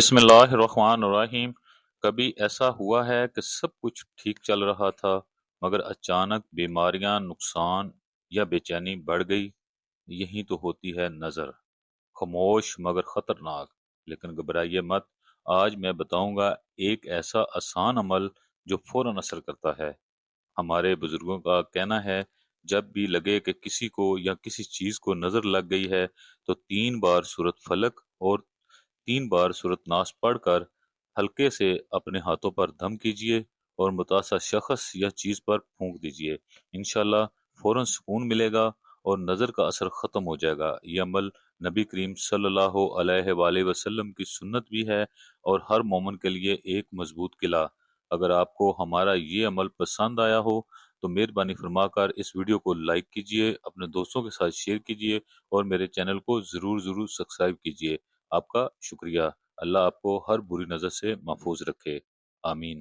بسم اللہ الرحمن الرحیم۔ کبھی ایسا ہوا ہے کہ سب کچھ ٹھیک چل رہا تھا مگر اچانک بیماریاں، نقصان یا بے چینی بڑھ گئی؟ یہی تو ہوتی ہے نظر، خاموش مگر خطرناک۔ لیکن گھبرائیے مت، آج میں بتاؤں گا ایک ایسا آسان عمل جو فوراً اثر کرتا ہے۔ ہمارے بزرگوں کا کہنا ہے، جب بھی لگے کہ کسی کو یا کسی چیز کو نظر لگ گئی ہے تو 3 بار سورت فلق اور 3 بار سورت ناس پڑھ کر ہلکے سے اپنے ہاتھوں پر دم کیجیے اور متاثرہ شخص یا چیز پر پھونک دیجیے۔ انشاءاللہ فوراً سکون ملے گا اور نظر کا اثر ختم ہو جائے گا۔ یہ عمل نبی کریم صلی اللہ علیہ وآلہ وسلم کی سنت بھی ہے اور ہر مومن کے لیے ایک مضبوط قلعہ۔ اگر آپ کو ہمارا یہ عمل پسند آیا ہو تو مہربانی فرما کر اس ویڈیو کو لائک کیجیے، اپنے دوستوں کے ساتھ شیئر کیجیے اور میرے چینل کو ضرور سبسکرائب کیجیے۔ آپ کا شکریہ۔ اللہ آپ کو ہر بری نظر سے محفوظ رکھے، آمین۔